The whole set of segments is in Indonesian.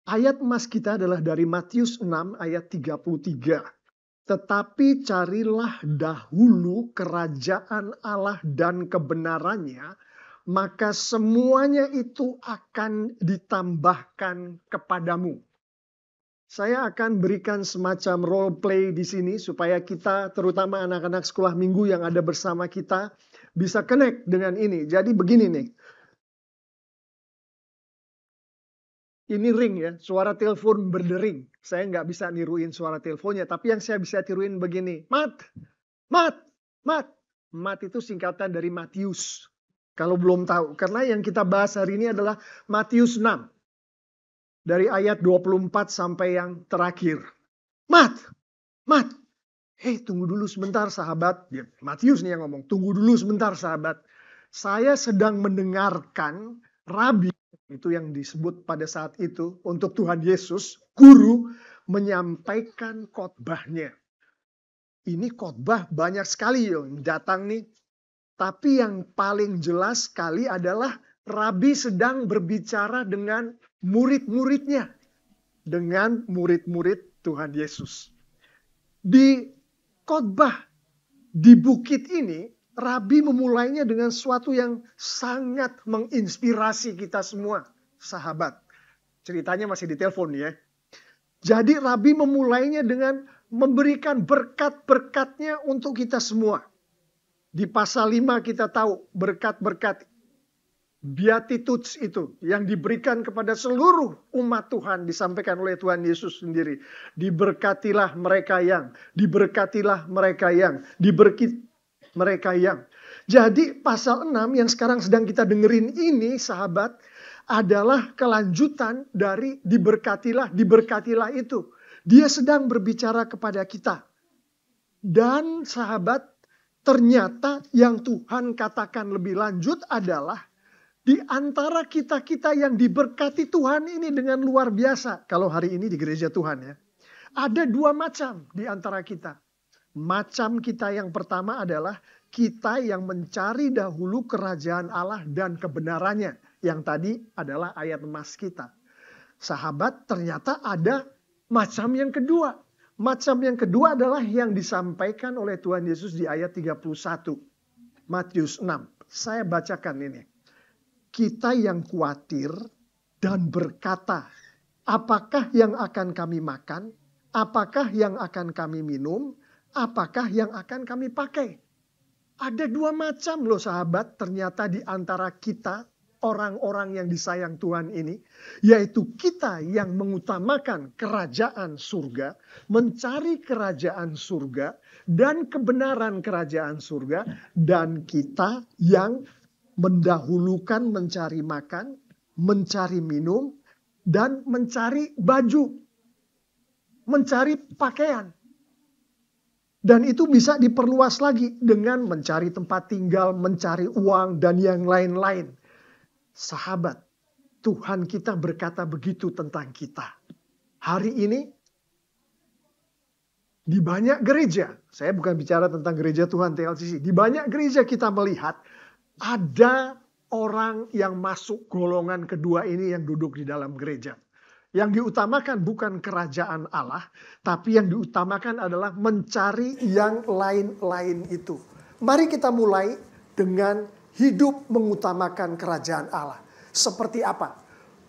Ayat emas kita adalah dari Matius 6 ayat 33. Tetapi carilah dahulu kerajaan Allah dan kebenarannya, maka semuanya itu akan ditambahkan kepadamu. Saya akan berikan semacam role play di sini supaya kita, terutama anak-anak sekolah minggu yang ada bersama kita, bisa connect dengan ini. Jadi begini nih. Ini ring ya, suara telepon berdering. Saya nggak bisa niruin suara teleponnya, tapi yang saya bisa tiruin begini. Mat, Mat, Mat. Mat itu singkatan dari Matius. Kalau belum tahu, karena yang kita bahas hari ini adalah Matius 6. Dari ayat 24 sampai yang terakhir. Mat, Mat. Hei, tunggu dulu sebentar sahabat. Matius nih yang ngomong, tunggu dulu sebentar sahabat. Saya sedang mendengarkan Rabi, itu yang disebut pada saat itu untuk Tuhan Yesus, guru menyampaikan khotbahnya. Ini khotbah banyak sekali yang datang nih. Tapi yang paling jelas sekali adalah Rabi sedang berbicara dengan murid-muridnya. Dengan murid-murid Tuhan Yesus. Di khotbah di bukit ini, Rabi memulainya dengan sesuatu yang sangat menginspirasi kita semua, sahabat. Ceritanya masih di telepon ya. Jadi Rabi memulainya dengan memberikan berkat-berkatnya untuk kita semua. Di pasal 5 kita tahu berkat-berkat Beatitudes itu yang diberikan kepada seluruh umat Tuhan disampaikan oleh Tuhan Yesus sendiri. Diberkatilah mereka yang, diberkatilah mereka yang, diberkati mereka yang. Jadi pasal 6 yang sekarang sedang kita dengerin ini sahabat adalah kelanjutan dari diberkatilah, diberkatilah itu. Dia sedang berbicara kepada kita. Dan sahabat, ternyata yang Tuhan katakan lebih lanjut adalah di antara kita-kita yang diberkati Tuhan ini dengan luar biasa. Kalau hari ini di gereja Tuhan ya. Ada dua macam di antara kita. Macam kita yang pertama adalah kita yang mencari dahulu kerajaan Allah dan kebenarannya. Yang tadi adalah ayat emas kita. Sahabat, ternyata ada macam yang kedua. Macam yang kedua adalah yang disampaikan oleh Tuhan Yesus di ayat 31. Matius 6. Saya bacakan ini. Kita yang khawatir dan berkata, apakah yang akan kami makan? Apakah yang akan kami minum? Apakah yang akan kami pakai? Ada dua macam loh sahabat ternyata di antara kita, orang-orang yang disayang Tuhan ini. Yaitu kita yang mengutamakan kerajaan surga, mencari kerajaan surga, dan kebenaran kerajaan surga. Dan kita yang mendahulukan mencari makan, mencari minum, dan mencari baju, mencari pakaian. Dan itu bisa diperluas lagi dengan mencari tempat tinggal, mencari uang, dan yang lain-lain. Sahabat, Tuhan kita berkata begitu tentang kita. Hari ini, di banyak gereja, saya bukan bicara tentang gereja Tuhan TLCC, di banyak gereja kita melihat, ada orang yang masuk golongan kedua ini yang duduk di dalam gereja. Yang diutamakan bukan kerajaan Allah, tapi yang diutamakan adalah mencari yang lain-lain itu. Mari kita mulai dengan hidup mengutamakan kerajaan Allah. Seperti apa?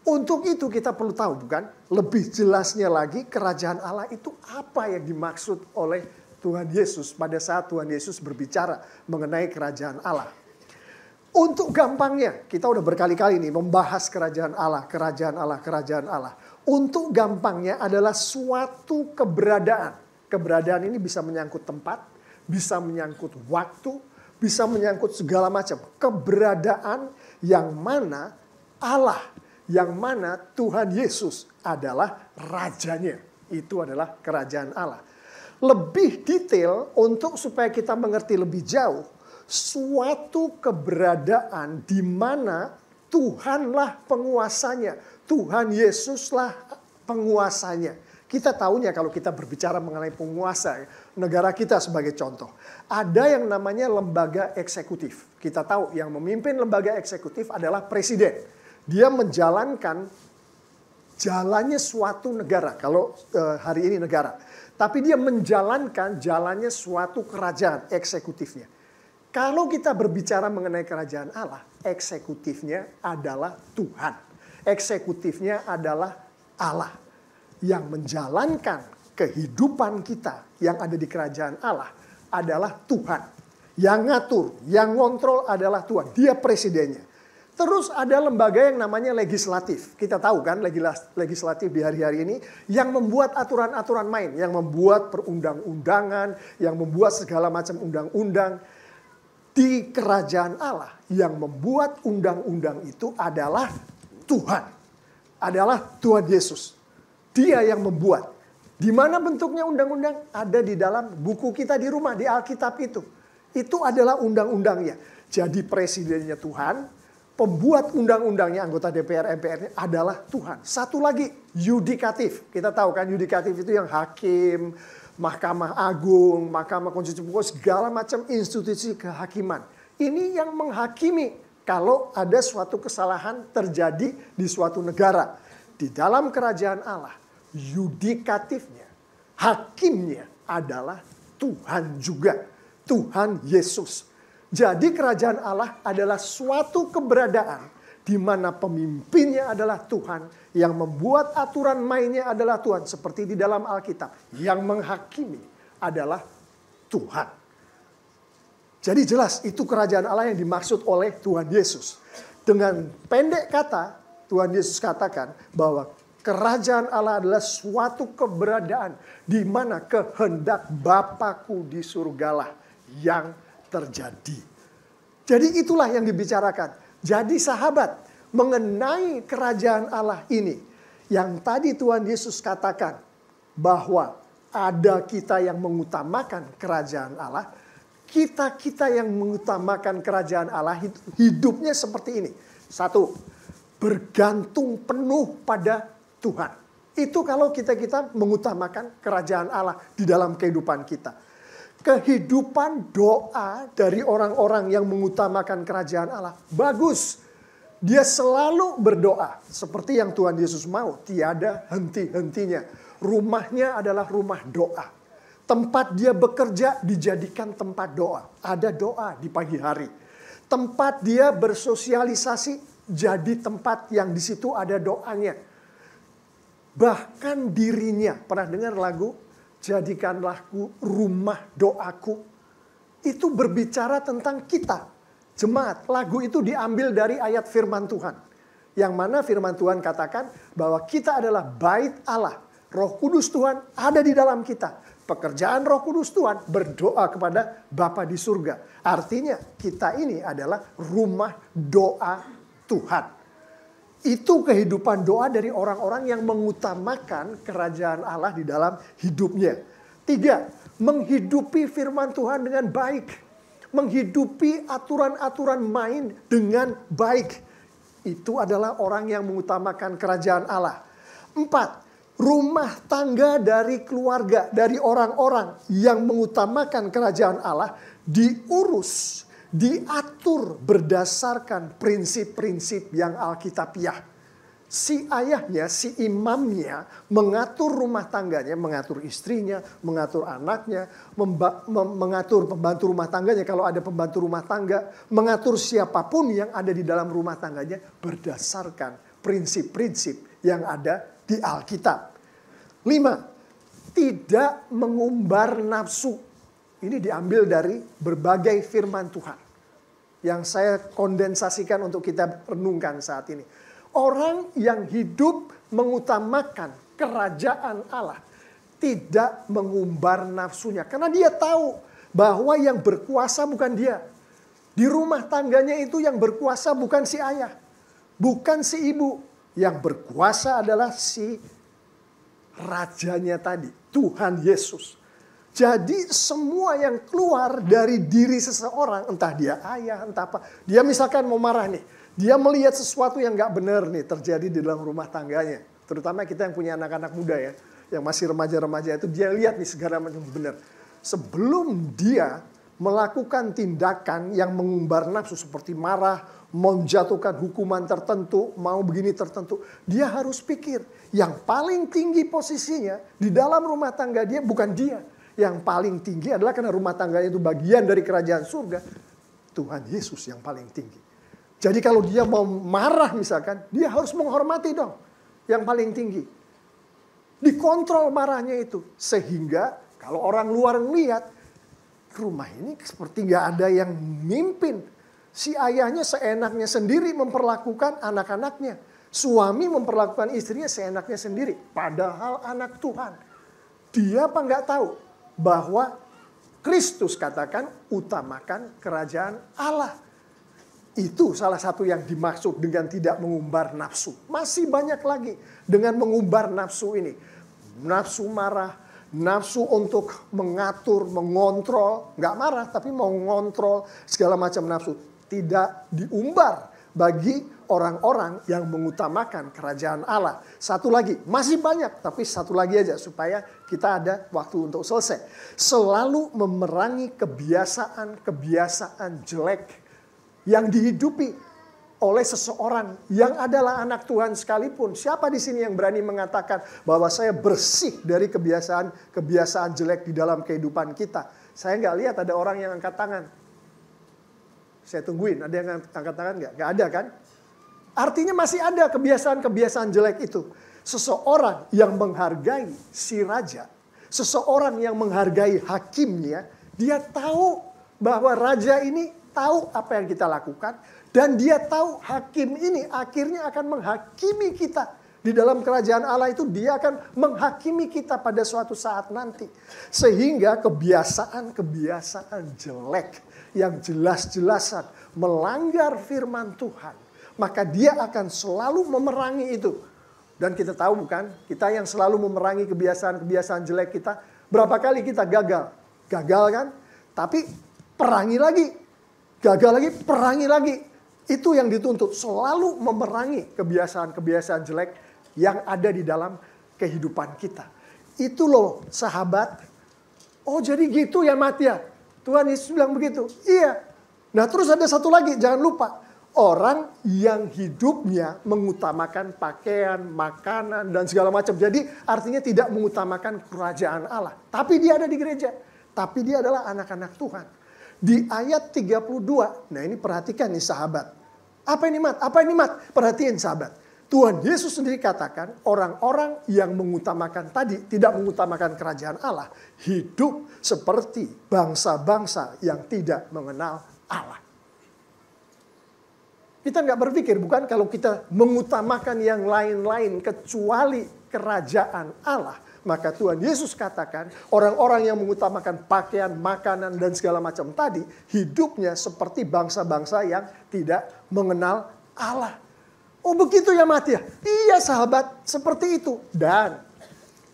Untuk itu kita perlu tahu bukan? Lebih jelasnya lagi kerajaan Allah itu apa yang dimaksud oleh Tuhan Yesus pada saat Tuhan Yesus berbicara mengenai kerajaan Allah. Untuk gampangnya, kita udah berkali-kali nih membahas kerajaan Allah, kerajaan Allah, kerajaan Allah. Untuk gampangnya adalah suatu keberadaan. Keberadaan ini bisa menyangkut tempat, bisa menyangkut waktu, bisa menyangkut segala macam. Keberadaan yang mana Allah, yang mana Tuhan Yesus adalah rajanya. Itu adalah kerajaan Allah. Lebih detail untuk supaya kita mengerti lebih jauh, suatu keberadaan di mana Tuhanlah penguasanya. Tuhan Yesuslah penguasanya. Kita tahunya kalau kita berbicara mengenai penguasa, negara kita sebagai contoh. Ada yang namanya lembaga eksekutif. Kita tahu yang memimpin lembaga eksekutif adalah presiden. Dia menjalankan jalannya suatu negara. Kalau hari ini negara. Tapi dia menjalankan jalannya suatu kerajaan, eksekutifnya. Kalau kita berbicara mengenai kerajaan Allah, eksekutifnya adalah Tuhan. Eksekutifnya adalah Allah. Yang menjalankan kehidupan kita yang ada di kerajaan Allah adalah Tuhan. Yang ngatur, yang ngontrol adalah Tuhan. Dia presidennya. Terus ada lembaga yang namanya legislatif. Kita tahu kan legislatif di hari-hari ini yang membuat aturan-aturan main, yang membuat perundang-undangan, yang membuat segala macam undang-undang. Di kerajaan Allah yang membuat undang-undang itu adalah Tuhan. Adalah Tuhan Yesus. Dia yang membuat. Di mana bentuknya undang-undang? Ada di dalam buku kita di rumah, di Alkitab itu. Itu adalah undang-undangnya. Jadi presidennya Tuhan, pembuat undang-undangnya, anggota DPR, MPR-nya adalah Tuhan. Satu lagi, yudikatif. Kita tahu kan yudikatif itu yang hakim, Mahkamah Agung, Mahkamah Konstitusi, segala macam institusi kehakiman. Ini yang menghakimi kalau ada suatu kesalahan terjadi di suatu negara. Di dalam kerajaan Allah, yudikatifnya, hakimnya adalah Tuhan juga. Tuhan Yesus. Jadi kerajaan Allah adalah suatu keberadaan di mana pemimpinnya adalah Tuhan, yang membuat aturan mainnya adalah Tuhan, seperti di dalam Alkitab. Yang menghakimi adalah Tuhan. Jadi jelas itu kerajaan Allah yang dimaksud oleh Tuhan Yesus. Dengan pendek kata, Tuhan Yesus katakan bahwa kerajaan Allah adalah suatu keberadaan di mana kehendak Bapakku di surgalah yang terjadi. Jadi itulah yang dibicarakan. Jadi sahabat, mengenai kerajaan Allah ini, yang tadi Tuhan Yesus katakan bahwa ada kita yang mengutamakan kerajaan Allah, kita yang mengutamakan kerajaan Allah hidupnya seperti ini. Satu, bergantung penuh pada Tuhan. Itu kalau kita mengutamakan kerajaan Allah di dalam kehidupan kita. Kehidupan doa dari orang-orang yang mengutamakan kerajaan Allah bagus. Dia selalu berdoa seperti yang Tuhan Yesus mau, tiada henti-hentinya. Rumahnya adalah rumah doa. Tempat dia bekerja dijadikan tempat doa. Ada doa di pagi hari. Tempat dia bersosialisasi jadi tempat yang di situ ada doanya. Bahkan dirinya, pernah dengar lagu Jadikanlah rumah doaku? Itu berbicara tentang kita. Jemaat, lagu itu diambil dari ayat firman Tuhan. Yang mana firman Tuhan katakan bahwa kita adalah bait Allah. Roh Kudus Tuhan ada di dalam kita. Pekerjaan Roh Kudus Tuhan berdoa kepada Bapa di surga. Artinya kita ini adalah rumah doa Tuhan. Itu kehidupan doa dari orang-orang yang mengutamakan kerajaan Allah di dalam hidupnya. 3, menghidupi firman Tuhan dengan baik. Menghidupi aturan-aturan main dengan baik. Itu adalah orang yang mengutamakan kerajaan Allah. 4, rumah tangga dari keluarga, dari orang-orang yang mengutamakan kerajaan Allah diurus, diatur berdasarkan prinsip-prinsip yang alkitabiah. Si ayahnya, si imamnya mengatur rumah tangganya, mengatur istrinya, mengatur anaknya, mengatur pembantu rumah tangganya kalau ada pembantu rumah tangga, mengatur siapapun yang ada di dalam rumah tangganya berdasarkan prinsip-prinsip yang ada di Alkitab. 5, tidak mengumbar nafsu. Ini diambil dari berbagai firman Tuhan yang saya kondensasikan untuk kita renungkan saat ini. Orang yang hidup mengutamakan kerajaan Allah tidak mengumbar nafsunya. Karena dia tahu bahwa yang berkuasa bukan dia. Di rumah tangganya itu yang berkuasa bukan si ayah. Bukan si ibu. Yang berkuasa adalah si rajanya tadi. Tuhan Yesus. Jadi semua yang keluar dari diri seseorang, entah dia ayah, entah apa. Dia misalkan mau marah nih. Dia melihat sesuatu yang gak benar nih terjadi di dalam rumah tangganya. Terutama kita yang punya anak-anak muda ya. Yang masih remaja-remaja itu dia lihat nih segala macam benar. Sebelum dia melakukan tindakan yang mengumbar nafsu seperti marah, menjatuhkan hukuman tertentu, mau begini tertentu. Dia harus pikir yang paling tinggi posisinya di dalam rumah tangga dia bukan dia. Yang paling tinggi adalah karena rumah tangganya itu bagian dari kerajaan surga. Tuhan Yesus yang paling tinggi. Jadi kalau dia mau marah misalkan, dia harus menghormati dong yang paling tinggi. Dikontrol marahnya itu. Sehingga kalau orang luar melihat, rumah ini seperti gak ada yang mimpin. Si ayahnya seenaknya sendiri memperlakukan anak-anaknya. Suami memperlakukan istrinya seenaknya sendiri. Padahal anak Tuhan. Dia apa gak tahu bahwa Kristus katakan utamakan kerajaan Allah. Itu salah satu yang dimaksud dengan tidak mengumbar nafsu. Masih banyak lagi dengan mengumbar nafsu ini. Nafsu marah, nafsu untuk mengatur, mengontrol. Nggak marah tapi mau mengontrol segala macam nafsu. Tidak diumbar bagi orang-orang yang mengutamakan kerajaan Allah. Satu lagi, masih banyak tapi satu lagi aja supaya kita ada waktu untuk selesai. Selalu memerangi kebiasaan-kebiasaan jelek yang dihidupi oleh seseorang yang adalah anak Tuhan sekalipun. Siapa di sini yang berani mengatakan bahwa saya bersih dari kebiasaan jelek di dalam kehidupan kita? Saya nggak lihat ada orang yang angkat tangan. Saya tungguin, ada yang angkat tangan nggak? Nggak ada kan? Artinya masih ada kebiasaan-kebiasaan jelek itu. Seseorang yang menghargai si raja, seseorang yang menghargai hakimnya, dia tahu bahwa raja ini tahu apa yang kita lakukan. Dan dia tahu hakim ini akhirnya akan menghakimi kita. Di dalam kerajaan Allah itu dia akan menghakimi kita pada suatu saat nanti. Sehingga kebiasaan-kebiasaan jelek yang jelas-jelasan melanggar firman Tuhan. Maka dia akan selalu memerangi itu. Dan kita tahu bukan, kita yang selalu memerangi kebiasaan-kebiasaan jelek kita. Berapa kali kita gagal? Gagal kan? Tapi perangi lagi. Gagal lagi, perangi lagi. Itu yang dituntut. Selalu memerangi kebiasaan-kebiasaan jelek yang ada di dalam kehidupan kita. Itu loh sahabat. Oh jadi gitu ya Matia. Tuhan Yesus bilang begitu. Iya. Nah terus ada satu lagi, jangan lupa. Orang yang hidupnya mengutamakan pakaian, makanan, dan segala macam. Jadi artinya tidak mengutamakan kerajaan Allah. Tapi dia ada di gereja. Tapi dia adalah anak-anak Tuhan. Di ayat 32, nah ini perhatikan nih sahabat. Apa ini Mat? Apa ini Mat? Perhatiin sahabat. Tuhan Yesus sendiri katakan orang-orang yang mengutamakan tadi tidak mengutamakan kerajaan Allah. Hidup seperti bangsa-bangsa yang tidak mengenal Allah. Kita nggak berpikir bukan kalau kita mengutamakan yang lain-lain kecuali kerajaan Allah. Maka Tuhan Yesus katakan orang-orang yang mengutamakan pakaian, makanan, dan segala macam tadi. Hidupnya seperti bangsa-bangsa yang tidak mengenal Allah. Oh begitu ya Matia? Iya sahabat, seperti itu. Dan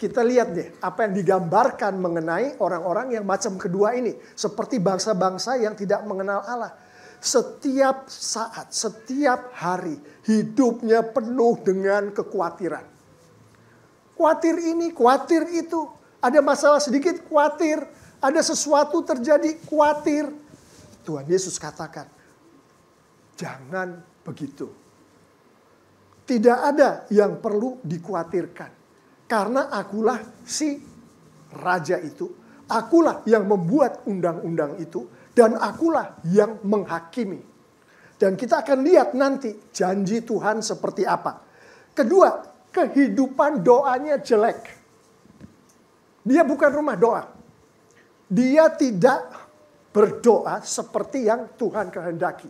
kita lihat deh apa yang digambarkan mengenai orang-orang yang macam kedua ini. Seperti bangsa-bangsa yang tidak mengenal Allah. Setiap saat, setiap hari hidupnya penuh dengan kekhawatiran. Khawatir ini, khawatir itu. Ada masalah sedikit, khawatir. Ada sesuatu terjadi, khawatir. Tuhan Yesus katakan, jangan begitu. Tidak ada yang perlu dikhawatirkan. Karena akulah si raja itu. Akulah yang membuat undang-undang itu. Dan akulah yang menghakimi. Dan kita akan lihat nanti janji Tuhan seperti apa. Kedua, kehidupan doanya jelek. Dia bukan rumah doa. Dia tidak berdoa seperti yang Tuhan kehendaki.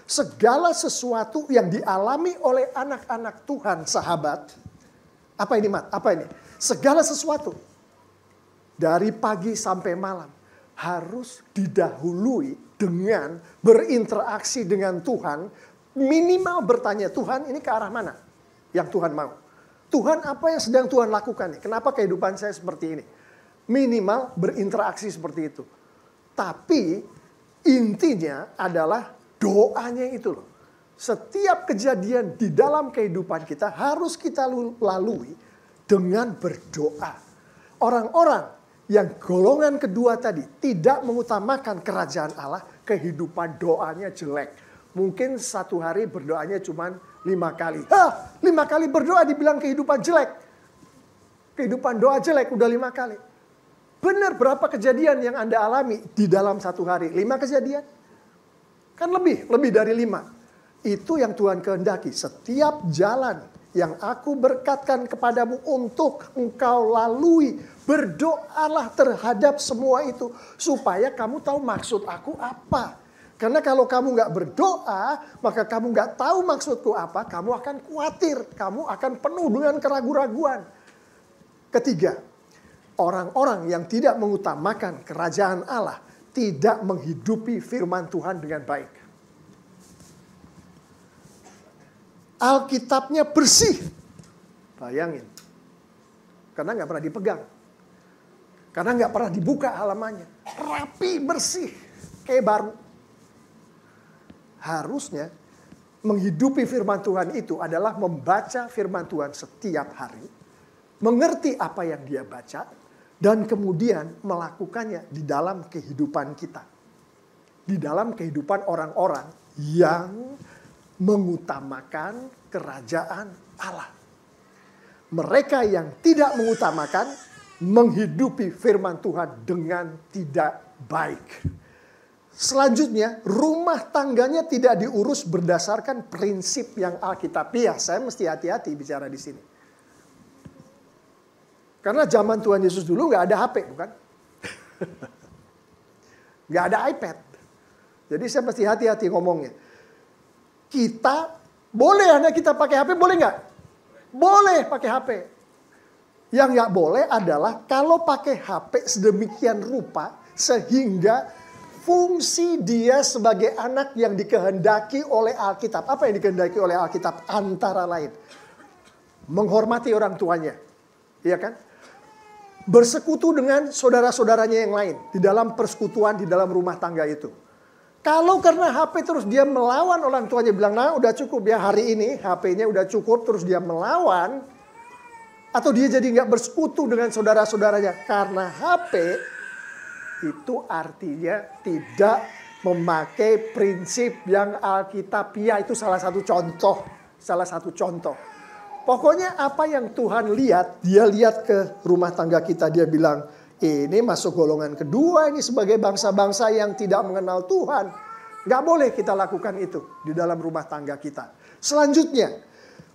Segala sesuatu yang dialami oleh anak-anak Tuhan, sahabat. Apa ini Mat? Apa ini? Segala sesuatu. Dari pagi sampai malam. Harus didahului dengan berinteraksi dengan Tuhan. Minimal bertanya, Tuhan ini ke arah mana? Yang Tuhan mau. Tuhan apa yang sedang Tuhan lakukan nih? Kenapa kehidupan saya seperti ini? Minimal berinteraksi seperti itu. Tapi intinya adalah doanya itu loh. Setiap kejadian di dalam kehidupan kita harus kita lalui dengan berdoa. Orang-orang yang golongan kedua tadi tidak mengutamakan kerajaan Allah, kehidupan doanya jelek. Mungkin satu hari berdoanya cuma 5 kali. 5 kali berdoa dibilang kehidupan jelek. Kehidupan doa jelek udah 5 kali. Benar, berapa kejadian yang Anda alami di dalam satu hari? 5 kejadian? Kan lebih dari 5. Itu yang Tuhan kehendaki. Setiap jalan yang aku berkatkan kepadamu untuk engkau lalui, berdoalah terhadap semua itu. Supaya kamu tahu maksud aku apa. Karena kalau kamu nggak berdoa, maka kamu nggak tahu maksudku apa, kamu akan khawatir, kamu akan penuh dengan keraguan-raguan. Ketiga, orang-orang yang tidak mengutamakan kerajaan Allah tidak menghidupi firman Tuhan dengan baik. Alkitabnya bersih. Bayangin. Karena nggak pernah dipegang. Karena nggak pernah dibuka halamannya. Rapi, bersih. Kayak baru. Harusnya menghidupi firman Tuhan itu adalah membaca firman Tuhan setiap hari. Mengerti apa yang dia baca. Dan kemudian melakukannya di dalam kehidupan kita. Di dalam kehidupan orang-orang yang mengutamakan kerajaan Allah. Mereka yang tidak mengutamakan menghidupi firman Tuhan dengan tidak baik. Selanjutnya, rumah tangganya tidak diurus berdasarkan prinsip yang alkitabiah. Saya mesti hati-hati bicara di sini. Karena zaman Tuhan Yesus dulu nggak ada HP, bukan? Nggak ada iPad. Jadi saya mesti hati-hati ngomongnya. Kita, boleh anak kita pakai HP, boleh nggak? Boleh pakai HP. Yang nggak boleh adalah kalau pakai HP sedemikian rupa sehingga fungsi dia sebagai anak yang dikehendaki oleh Alkitab. Apa yang dikehendaki oleh Alkitab? Antara lain. Menghormati orang tuanya. Iya kan? Bersekutu dengan saudara-saudaranya yang lain. Di dalam persekutuan, di dalam rumah tangga itu. Kalau karena HP terus dia melawan orang tuanya. Bilang, nah udah cukup ya hari ini. HP-nya udah cukup terus dia melawan. Atau dia jadi nggak bersekutu dengan saudara-saudaranya. Karena HP itu artinya tidak memakai prinsip yang alkitabiah. Itu salah satu contoh. Salah satu contoh. Pokoknya apa yang Tuhan lihat, dia lihat ke rumah tangga kita. Dia bilang, ini masuk golongan kedua ini sebagai bangsa-bangsa yang tidak mengenal Tuhan. Gak boleh kita lakukan itu di dalam rumah tangga kita. Selanjutnya,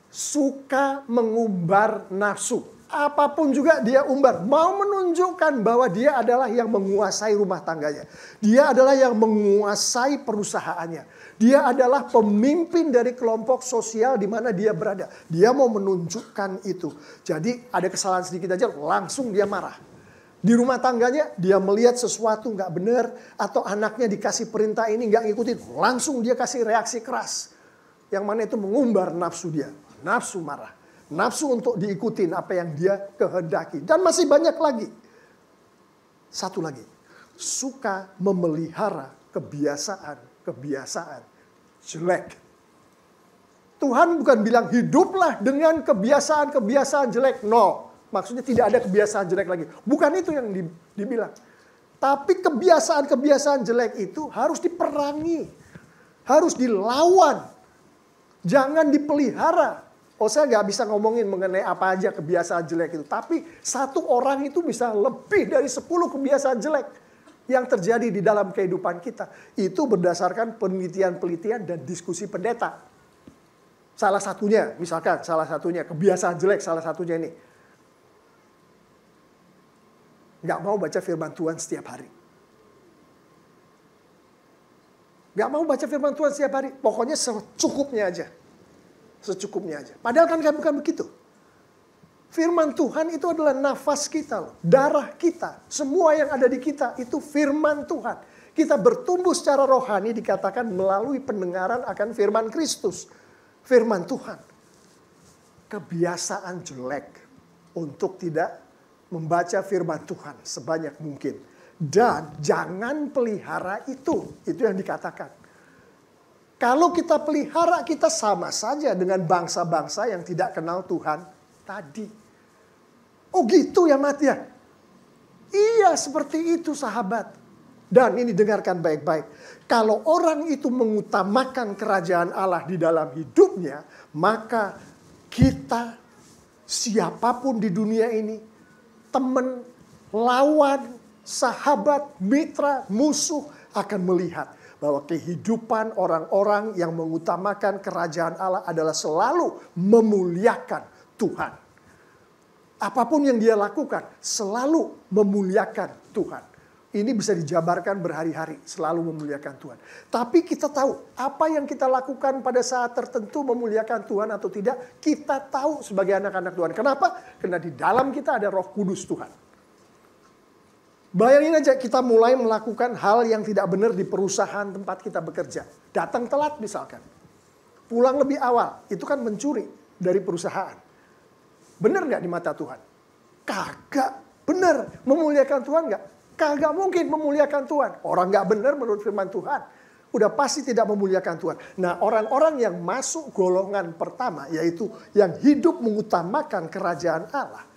suka mengumbar nafsu. Apapun juga dia umbar. Mau menunjukkan bahwa dia adalah yang menguasai rumah tangganya. Dia adalah yang menguasai perusahaannya. Dia adalah pemimpin dari kelompok sosial di mana dia berada. Dia mau menunjukkan itu. Jadi ada kesalahan sedikit aja langsung dia marah. Di rumah tangganya dia melihat sesuatu nggak benar. Atau anaknya dikasih perintah ini nggak ngikutin. Langsung dia kasih reaksi keras. Yang mana itu mengumbar nafsu dia. Nafsu marah. Nafsu untuk diikutin apa yang dia kehendaki. Dan masih banyak lagi. Satu lagi. Suka memelihara kebiasaan jelek. Tuhan bukan bilang hiduplah dengan kebiasaan jelek. No. Maksudnya tidak ada kebiasaan jelek lagi. Bukan itu yang dibilang. Tapi kebiasaan jelek itu harus diperangi. Harus dilawan. Jangan dipelihara. Saya nggak bisa ngomongin mengenai apa aja kebiasaan jelek itu. Tapi satu orang itu bisa lebih dari 10 kebiasaan jelek yang terjadi di dalam kehidupan kita. Itu berdasarkan penelitian-penelitian dan diskusi pendeta. Salah satunya, misalkan salah satunya kebiasaan jelek salah satunya ini. Nggak mau baca firman Tuhan setiap hari. Nggak mau baca firman Tuhan setiap hari. Pokoknya secukupnya aja. Secukupnya aja. Padahal kan bukan begitu. Firman Tuhan itu adalah nafas kita loh. Darah kita. Semua yang ada di kita itu firman Tuhan. Kita bertumbuh secara rohani dikatakan melalui pendengaran akan firman Kristus. Firman Tuhan. Kebiasaan jelek untuk tidak membaca firman Tuhan sebanyak mungkin. Dan jangan pelihara itu. Itu yang dikatakan. Kalau kita pelihara, kita sama saja dengan bangsa-bangsa yang tidak kenal Tuhan tadi. Oh gitu ya Mat ya? Iya seperti itu sahabat. Dan ini dengarkan baik-baik. Kalau orang itu mengutamakan kerajaan Allah di dalam hidupnya, maka kita, siapapun di dunia ini, teman, lawan, sahabat, mitra, musuh, akan melihat bahwa kehidupan orang-orang yang mengutamakan kerajaan Allah adalah selalu memuliakan Tuhan. Apapun yang dia lakukan, selalu memuliakan Tuhan. Ini bisa dijabarkan berhari-hari, selalu memuliakan Tuhan. Tapi kita tahu, apa yang kita lakukan pada saat tertentu memuliakan Tuhan atau tidak, kita tahu sebagai anak-anak Tuhan. Kenapa? Karena di dalam kita ada Roh Kudus Tuhan. Bayangin aja kita mulai melakukan hal yang tidak benar di perusahaan tempat kita bekerja. Datang telat misalkan. Pulang lebih awal, itu kan mencuri dari perusahaan. Benar nggak di mata Tuhan? Kagak. Benar. Memuliakan Tuhan nggak? Kagak mungkin memuliakan Tuhan. Orang nggak benar menurut firman Tuhan. Udah pasti tidak memuliakan Tuhan. Nah, orang-orang yang masuk golongan pertama, yaitu yang hidup mengutamakan kerajaan Allah,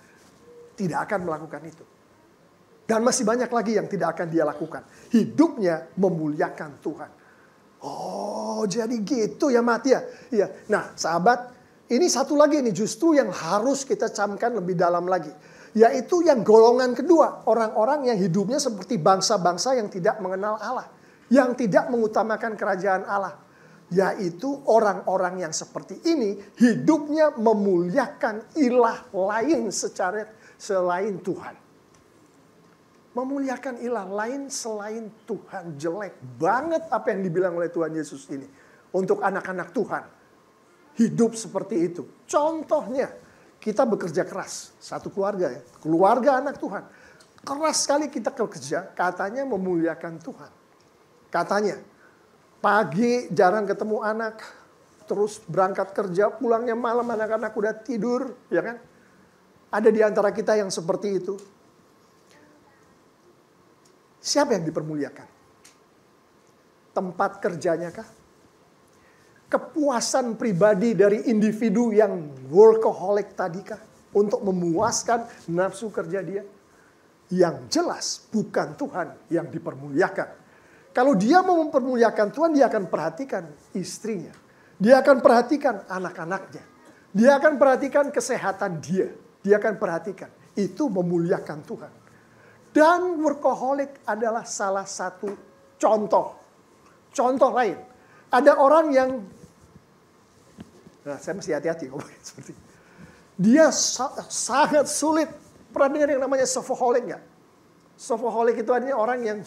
tidak akan melakukan itu. Dan masih banyak lagi yang tidak akan dia lakukan. Hidupnya memuliakan Tuhan. Oh, jadi gitu ya Mat ya. Iya. Nah, sahabat, ini satu lagi nih justru yang harus kita camkan lebih dalam lagi. Yaitu yang golongan kedua. Orang-orang yang hidupnya seperti bangsa-bangsa yang tidak mengenal Allah. Yang tidak mengutamakan kerajaan Allah. Yaitu orang-orang yang seperti ini hidupnya memuliakan ilah lain selain Tuhan. Memuliakan ilah lain selain Tuhan. Jelek banget apa yang dibilang oleh Tuhan Yesus ini. Untuk anak-anak Tuhan. Hidup seperti itu. Contohnya, kita bekerja keras. Satu keluarga ya. Keluarga anak Tuhan. Keras sekali kita bekerja. Katanya memuliakan Tuhan. Katanya. Pagi jarang ketemu anak. Terus berangkat kerja. Pulangnya malam anak-anak udah tidur. Ya kan? Ada di antara kita yang seperti itu. Siapa yang dipermuliakan? Tempat kerjanya kah? Kepuasan pribadi dari individu yang workaholic tadi kah? Untuk memuaskan nafsu kerja dia? Yang jelas bukan Tuhan yang dipermuliakan. Kalau dia mau mempermuliakan Tuhan, dia akan perhatikan istrinya. Dia akan perhatikan anak-anaknya. Dia akan perhatikan kesehatan dia. Dia akan perhatikan. Itu memuliakan Tuhan. Dan workaholic adalah salah satu contoh. Contoh lain. Ada orang yang, nah saya mesti hati-hati ngomongin seperti ini. Dia sangat sulit. Pernah dengar yang namanya sofoholic nggak? Sofoholic itu artinya orang yang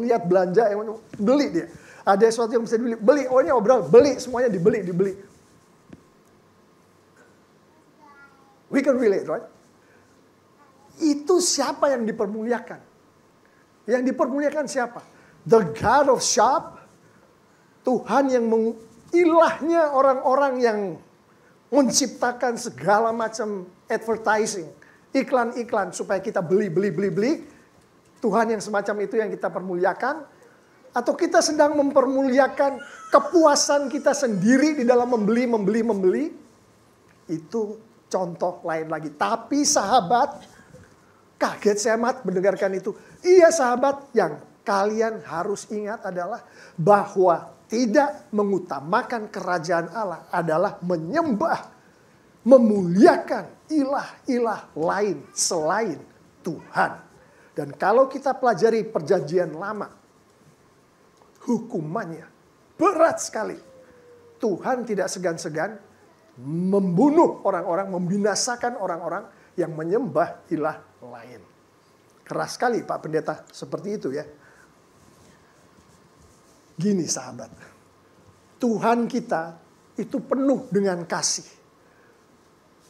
lihat belanja, yang beli dia. Ada sesuatu yang bisa dibeli, beli. Oh ini obral, beli. Semuanya dibeli. We can relate, right? Itu siapa yang dipermuliakan? Yang dipermuliakan siapa? The God of Shop. Tuhan yang ilahnya orang-orang yang menciptakan segala macam advertising. Iklan-iklan supaya kita beli. Tuhan yang semacam itu yang kita permuliakan. Atau kita sedang mempermuliakan kepuasan kita sendiri di dalam membeli. Itu contoh lain lagi. Tapi sahabat, kaget saya Mat mendengarkan itu. Iya sahabat, yang kalian harus ingat adalah bahwa tidak mengutamakan kerajaan Allah adalah menyembah, memuliakan ilah-ilah lain selain Tuhan. Dan kalau kita pelajari perjanjian lama, hukumannya berat sekali. Tuhan tidak segan-segan membunuh orang-orang, membinasakan orang-orang yang menyembah ilah lain. Keras sekali Pak Pendeta seperti itu ya. Gini sahabat, Tuhan kita itu penuh dengan kasih.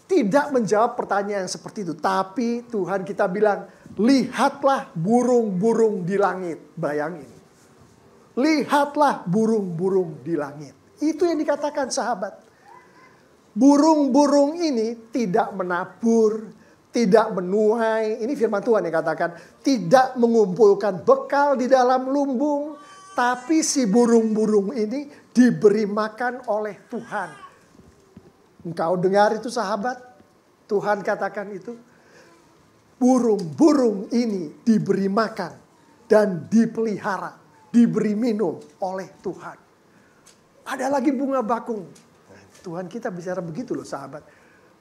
Tidak menjawab pertanyaan seperti itu. Tapi Tuhan kita bilang, lihatlah burung-burung di langit. Bayangin. Lihatlah burung-burung di langit. Itu yang dikatakan sahabat. Burung-burung ini tidak menabur, tidak menuai. Ini firman Tuhan yang katakan. Tidak mengumpulkan bekal di dalam lumbung. Tapi si burung-burung ini diberi makan oleh Tuhan. Engkau dengar itu sahabat? Tuhan katakan itu. Burung-burung ini diberi makan. dan dipelihara, diberi minum oleh Tuhan. Ada lagi bunga bakung. Tuhan kita bicara begitu loh sahabat.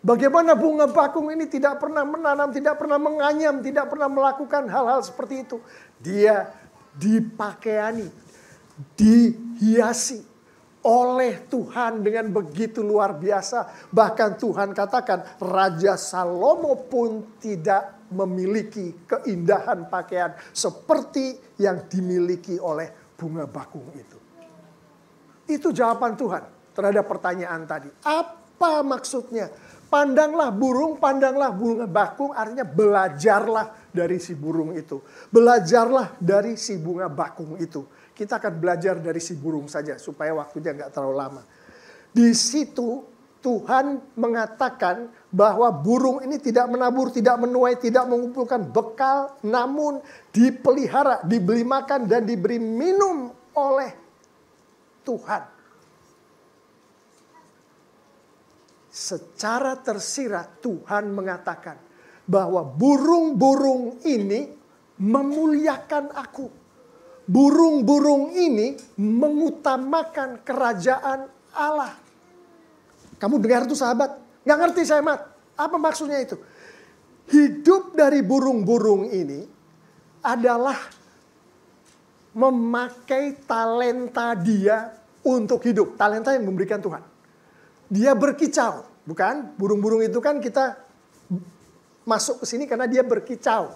Bagaimana bunga bakung ini tidak pernah menanam, tidak pernah menganyam, tidak pernah melakukan hal-hal seperti itu. Dia dipakaiani, dihiasi oleh Tuhan dengan begitu luar biasa. Bahkan Tuhan katakan Raja Salomo pun tidak memiliki keindahan pakaian seperti yang dimiliki oleh bunga bakung itu. Itu jawaban Tuhan terhadap pertanyaan tadi. Apa maksudnya? Pandanglah burung, pandanglah bunga bakung, artinya belajarlah dari si burung itu. Belajarlah dari si bunga bakung itu. Kita akan belajar dari si burung saja supaya waktunya nggak terlalu lama. Di situ Tuhan mengatakan bahwa burung ini tidak menabur, tidak menuai, tidak mengumpulkan bekal, namun dipelihara, diberi makan dan diberi minum oleh Tuhan. Secara tersirat Tuhan mengatakan bahwa burung-burung ini memuliakan aku. Burung-burung ini mengutamakan kerajaan Allah. Kamu dengar itu sahabat? Gak ngerti saya, Mat. Apa maksudnya itu? Hidup dari burung-burung ini adalah memakai talenta dia untuk hidup. Talenta yang memberikan Tuhan. Dia berkicau, bukan? Burung-burung itu kan kita masuk ke sini karena dia berkicau.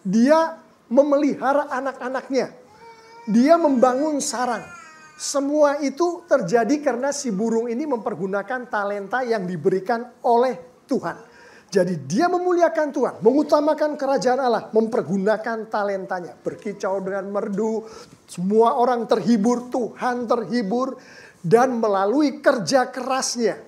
Dia memelihara anak-anaknya. Dia membangun sarang. Semua itu terjadi karena si burung ini mempergunakan talenta yang diberikan oleh Tuhan. Jadi dia memuliakan Tuhan, mengutamakan kerajaan Allah, mempergunakan talentanya. Berkicau dengan merdu, semua orang terhibur, Tuhan terhibur. Dan melalui kerja kerasnya,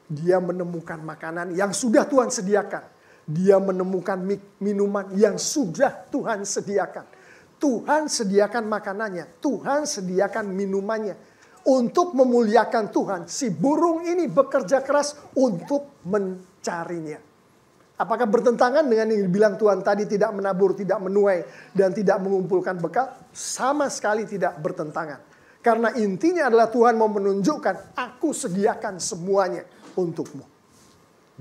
dia menemukan makanan yang sudah Tuhan sediakan. Dia menemukan minuman yang sudah Tuhan sediakan. Tuhan sediakan makanannya, Tuhan sediakan minumannya. Untuk memuliakan Tuhan, si burung ini bekerja keras untuk mencarinya. Apakah bertentangan dengan yang dibilang Tuhan tadi, tidak menabur, tidak menuai, dan tidak mengumpulkan bekal? Sama sekali tidak bertentangan. Karena intinya adalah Tuhan mau menunjukkan, aku sediakan semuanya untukmu.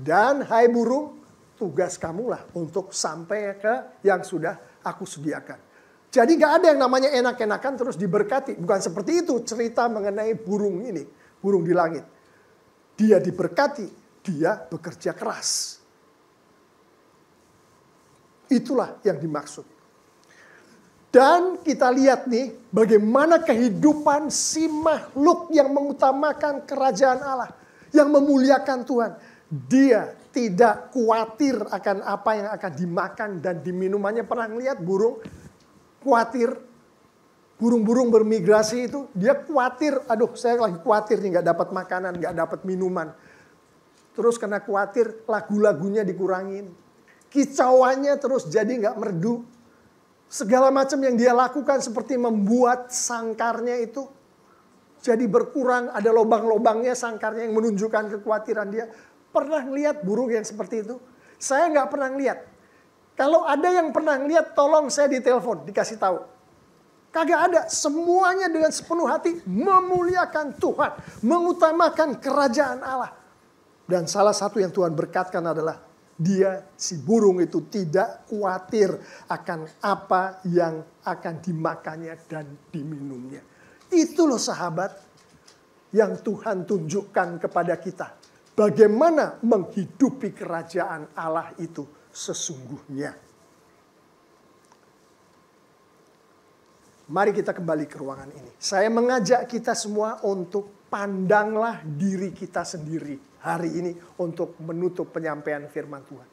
Dan hai burung, tugas kamulah untuk sampai ke yang sudah aku sediakan. Jadi gak ada yang namanya enak-enakan terus diberkati. Bukan seperti itu cerita mengenai burung ini, burung di langit. Dia diberkati, dia bekerja keras. Itulah yang dimaksud. Dan kita lihat nih bagaimana kehidupan si makhluk yang mengutamakan kerajaan Allah. Yang memuliakan Tuhan. Dia tidak khawatir akan apa yang akan dimakan dan diminumannya. Pernah lihat burung khawatir? Burung-burung bermigrasi itu dia khawatir. Aduh saya lagi khawatir nih gak dapat makanan, gak dapat minuman. Terus karena khawatir lagu-lagunya dikurangin. Kicauannya terus jadi nggak merdu. Segala macam yang dia lakukan seperti membuat sangkarnya itu jadi berkurang. Ada lubang-lubangnya sangkarnya yang menunjukkan kekhawatiran dia. Pernah lihat burung yang seperti itu? Saya nggak pernah lihat. Kalau ada yang pernah lihat, tolong saya ditelepon, dikasih tahu. Kagak ada. Semuanya dengan sepenuh hati memuliakan Tuhan. Mengutamakan kerajaan Allah. Dan salah satu yang Tuhan berkatkan adalah dia, si burung itu tidak khawatir akan apa yang akan dimakannya dan diminumnya. Itu loh sahabat yang Tuhan tunjukkan kepada kita. Bagaimana menghidupi kerajaan Allah itu sesungguhnya. Mari kita kembali ke ruangan ini. Saya mengajak kita semua untuk pandanglah diri kita sendiri hari ini untuk menutup penyampaian firman Tuhan.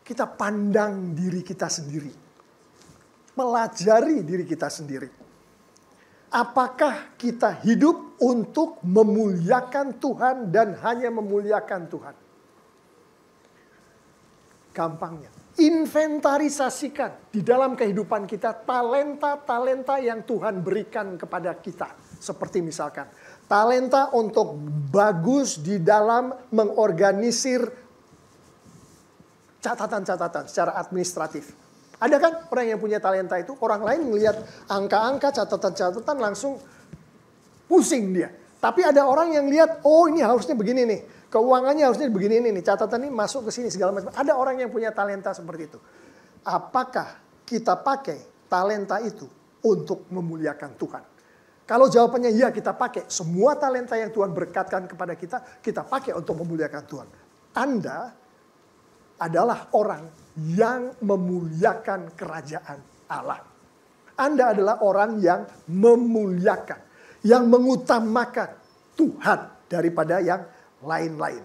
Kita pandang diri kita sendiri. Pelajari diri kita sendiri. Apakah kita hidup untuk memuliakan Tuhan dan hanya memuliakan Tuhan? Gampangnya, inventarisasikan di dalam kehidupan kita talenta-talenta yang Tuhan berikan kepada kita. Seperti misalkan, talenta untuk bagus di dalam mengorganisir catatan-catatan secara administratif. Ada kan orang yang punya talenta itu, orang lain melihat angka-angka, catatan-catatan langsung pusing dia. Tapi ada orang yang lihat, oh ini harusnya begini nih, keuangannya harusnya begini nih, catatan ini masuk ke sini segala macam. Ada orang yang punya talenta seperti itu. Apakah kita pakai talenta itu untuk memuliakan Tuhan? Kalau jawabannya ya, kita pakai. Semua talenta yang Tuhan berkatkan kepada kita pakai untuk memuliakan Tuhan. Anda adalah orang yang memuliakan kerajaan Allah. Anda adalah orang yang memuliakan, yang mengutamakan Tuhan daripada yang lain-lain.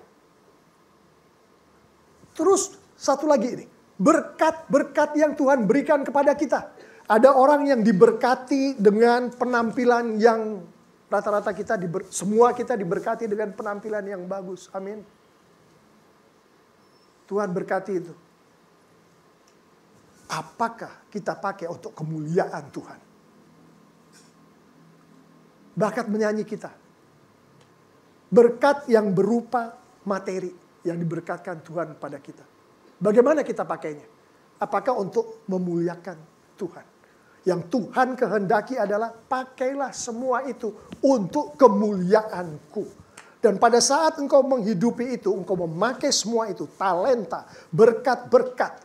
Terus satu lagi ini, berkat-berkat yang Tuhan berikan kepada kita. Ada orang yang diberkati dengan penampilan yang rata-rata semua kita diberkati dengan penampilan yang bagus. Amin. Tuhan berkati itu. Apakah kita pakai untuk kemuliaan Tuhan? Bakat menyanyi kita. Berkat yang berupa materi yang diberkatkan Tuhan pada kita. Bagaimana kita pakainya? Apakah untuk memuliakan Tuhan? Yang Tuhan kehendaki adalah pakailah semua itu untuk kemuliaanku. Dan pada saat engkau menghidupi itu, engkau memakai semua itu, talenta, berkat-berkat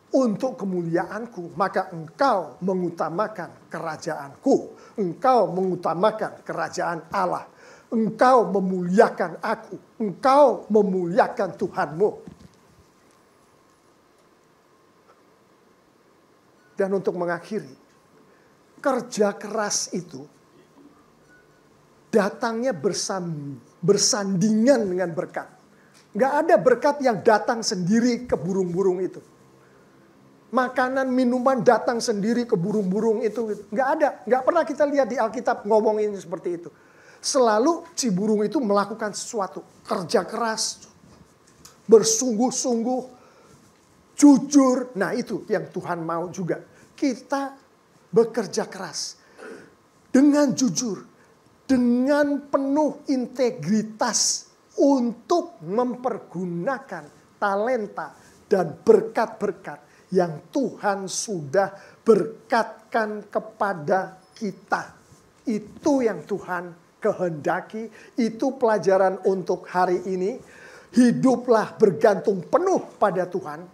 untuk kemuliaanku, maka engkau mengutamakan kerajaanku. Engkau mengutamakan kerajaan Allah. Engkau memuliakan aku. Engkau memuliakan Tuhanmu. Dan untuk mengakhiri, kerja keras itu datangnya bersandingan dengan berkat. Nggak ada berkat yang datang sendiri ke burung-burung itu. Makanan, minuman datang sendiri ke burung-burung itu. Nggak ada. Nggak pernah kita lihat di Alkitab ngomongin seperti itu. Selalu si burung itu melakukan sesuatu. Kerja keras, bersungguh-sungguh, jujur. Nah itu yang Tuhan mau juga. Kita bekerja keras dengan jujur, dengan penuh integritas untuk mempergunakan talenta dan berkat-berkat yang Tuhan sudah berkatkan kepada kita. Itu yang Tuhan kehendaki, itu pelajaran untuk hari ini. Hiduplah bergantung penuh pada Tuhan.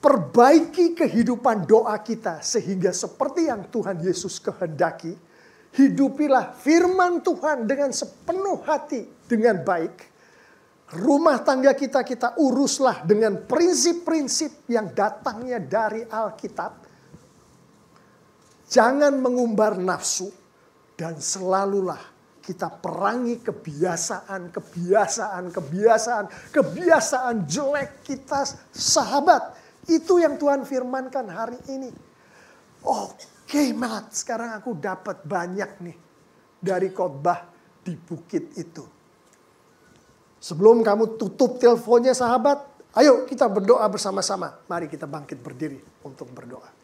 Perbaiki kehidupan doa kita sehingga seperti yang Tuhan Yesus kehendaki. Hidupilah firman Tuhan dengan sepenuh hati, dengan baik. Rumah tangga kita uruslah dengan prinsip-prinsip yang datangnya dari Alkitab. Jangan mengumbar nafsu dan selalulah kita perangi kebiasaan jelek kita, sahabat. Itu yang Tuhan firmankan hari ini. Oke, Matt, sekarang aku dapat banyak nih dari khotbah di bukit itu. Sebelum kamu tutup teleponnya sahabat, ayo kita berdoa bersama-sama. Mari kita bangkit berdiri untuk berdoa.